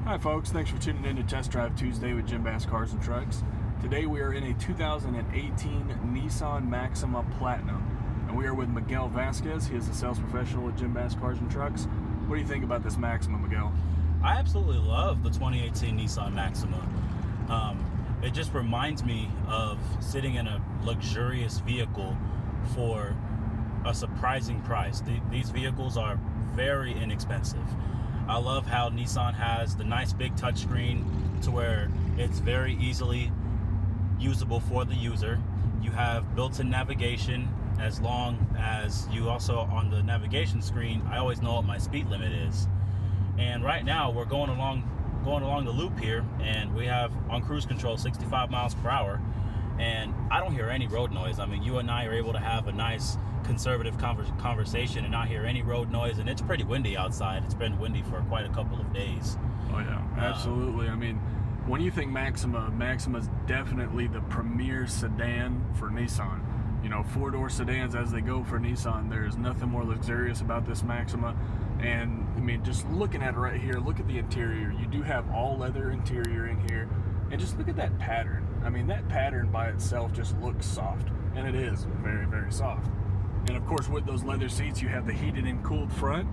Hi folks, thanks for tuning in to Test Drive Tuesday with Jim Bass Cars and Trucks. Today we are in a 2018 Nissan Maxima Platinum, and we are with Miguel Vazquez. He is a sales professional at Jim Bass Cars and Trucks. What do you think about this Maxima, Miguel? I absolutely love the 2018 Nissan Maxima. It just reminds me of sitting in a luxurious vehicle for a surprising price. These vehicles are very inexpensive. I love how Nissan has the nice big touchscreen to where it's very easily usable for the user. You have built-in navigation, as long as you also on the navigation screen, I always know what my speed limit is. And right now we're going along the loop here, and we have on cruise control 65 miles per hour, and I don't hear any road noise. I mean, you and I are able to have a nice conservative conversation and not hear any road noise, and it's pretty windy outside. It's been windy for quite a couple of days. Oh yeah, absolutely. I mean, when you think Maxima's definitely the premier sedan for Nissan. You know, four-door sedans as they go for Nissan. There's nothing more luxurious about this Maxima. And I mean, just looking at it right here, look at the interior. You do have all leather interior in here, and just look at that pattern. I mean, that pattern by itself just looks soft, and it is very, very soft. And of course, with those leather seats, you have the heated and cooled front,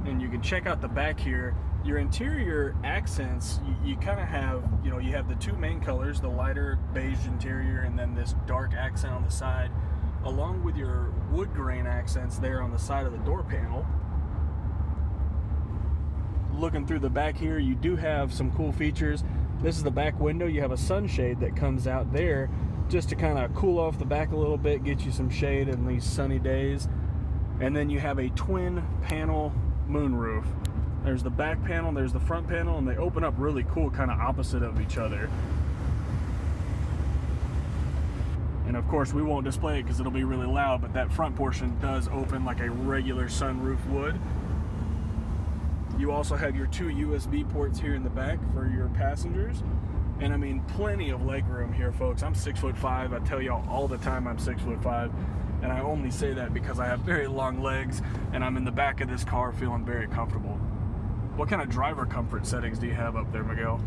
and you can check out the back here. Your interior accents, you kind of have, you know, you have the two main colors, the lighter beige interior and then this dark accent on the side, along with your wood grain accents there on the side of the door panel. Looking through the back here, you do have some cool features. This is the back window. You have a sunshade that comes out there just to kind of cool off the back a little bit, get you some shade in these sunny days. And then you have a twin panel moonroof. There's the back panel, there's the front panel, and they open up really cool, kind of opposite of each other. And of course, we won't display it because it'll be really loud, but that front portion does open like a regular sunroof would. You also have your two USB ports here in the back for your passengers. And I mean, plenty of legroom here, folks. I'm 6'5". I tell y'all all the time I'm 6'5". And I only say that because I have very long legs and I'm in the back of this car feeling very comfortable. What kind of driver comfort settings do you have up there, Miguel?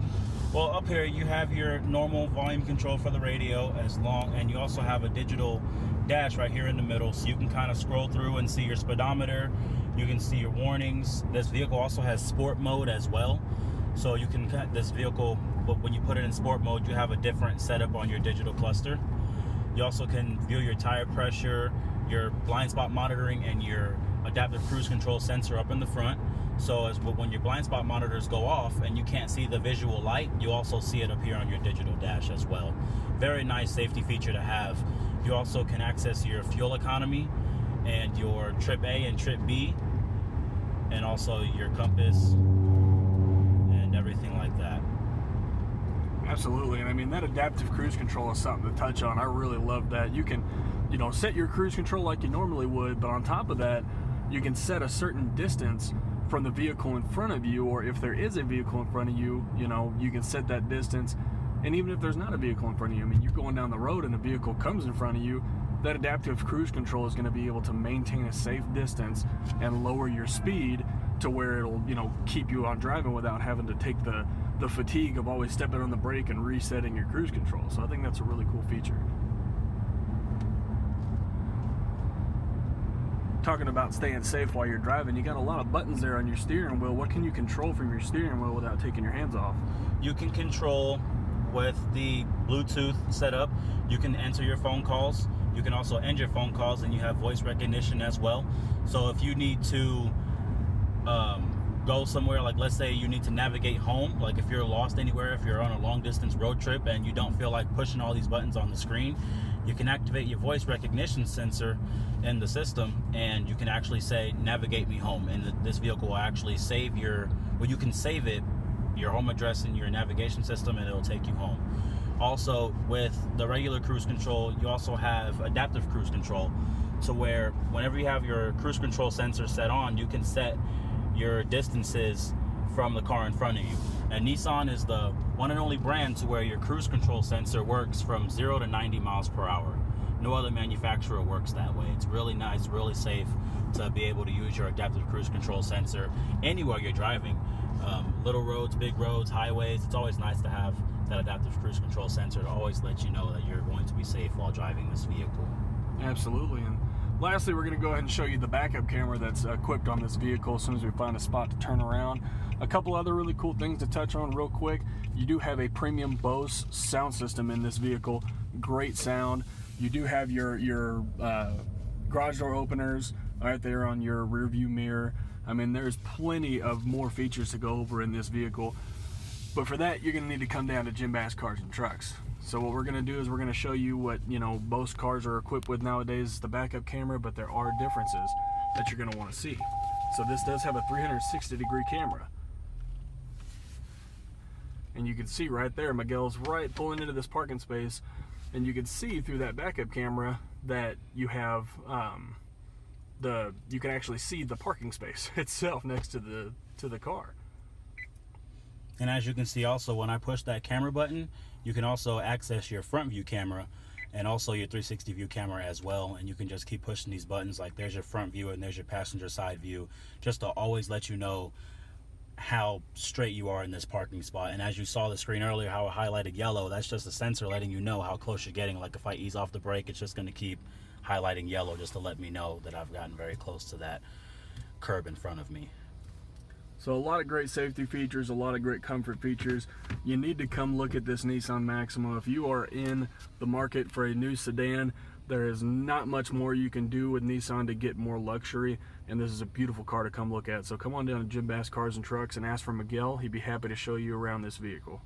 Well, up here you have your normal volume control for the radio, and you also have a digital dash right here in the middle, so you can kind of scroll through and see your speedometer. You can see your warnings. This vehicle also has sport mode as well, so you can cut this vehicle, but when you put it in sport mode, you have a different setup on your digital cluster. You also can view your tire pressure, your blind spot monitoring, and your adaptive cruise control sensor up in the front. So when your blind spot monitors go off and you can't see the visual light, you also see it up here on your digital dash as well. Very nice safety feature to have. You also can access your fuel economy and your trip A and trip B, and also your compass and everything like that. Absolutely. And I mean, that adaptive cruise control is something to touch on. I really love that. You can, you know, set your cruise control like you normally would, but on top of that, you can set a certain distance from the vehicle in front of you, or if there is a vehicle in front of you, you know, you can set that distance. And even if there's not a vehicle in front of you, I mean, you're going down the road and a vehicle comes in front of you, that adaptive cruise control is going to be able to maintain a safe distance and lower your speed to where it'll, you know, keep you on driving without having to take the fatigue of always stepping on the brake and resetting your cruise control. So I think that's a really cool feature. Talking about staying safe while you're driving, you got a lot of buttons there on your steering wheel. What can you control from your steering wheel without taking your hands off? You can control with the Bluetooth setup. You can answer your phone calls. You can also end your phone calls, and you have voice recognition as well. So if you need to go somewhere, like let's say you need to navigate home, like if you're lost anywhere, if you're on a long distance road trip and you don't feel like pushing all these buttons on the screen, you can activate your voice recognition sensor in the system, and you can actually say navigate me home, and this vehicle will actually save your, well, you can save it, your home address in your navigation system, and it'll take you home. Also, with the regular cruise control, you also have adaptive cruise control, to where whenever you have your cruise control sensor set on, you can set your distances from the car in front of you. And Nissan is the one and only brand to where your cruise control sensor works from 0 to 90 miles per hour. No other manufacturer works that way. It's really nice, really safe to be able to use your adaptive cruise control sensor anywhere you're driving. Little roads, big roads, highways. It's always nice to have that adaptive cruise control sensor to always let you know that you're going to be safe while driving this vehicle. Absolutely. And lastly, we're going to go ahead and show you the backup camera that's equipped on this vehicle as soon as we find a spot to turn around. A couple other really cool things to touch on real quick. You do have a premium Bose sound system in this vehicle. Great sound. You do have your garage door openers right there on your rear view mirror. I mean, there's plenty of more features to go over in this vehicle. But for that, you're going to need to come down to Jim Bass Cars and Trucks. So what we're going to do is we're going to show you what, most cars are equipped with nowadays, the backup camera, but there are differences that you're going to want to see. So this does have a 360-degree camera. And you can see right there, Miguel's right pulling into this parking space, and you can see through that backup camera that you have you can actually see the parking space itself next to the car. And as you can see also, when I push that camera button, you can also access your front view camera and also your 360 view camera as well. And you can just keep pushing these buttons, like there's your front view and there's your passenger side view, just to always let you know how straight you are in this parking spot. And as you saw the screen earlier, how it highlighted yellow, that's just a sensor letting you know how close you're getting. Like if I ease off the brake, it's just going to keep highlighting yellow just to let me know that I've gotten very close to that curb in front of me. So a lot of great safety features, a lot of great comfort features. You need to come look at this Nissan Maxima. If you are in the market for a new sedan, there is not much more you can do with Nissan to get more luxury, and this is a beautiful car to come look at. So come on down to Jim Bass Cars and Trucks and ask for Miguel. He'd be happy to show you around this vehicle.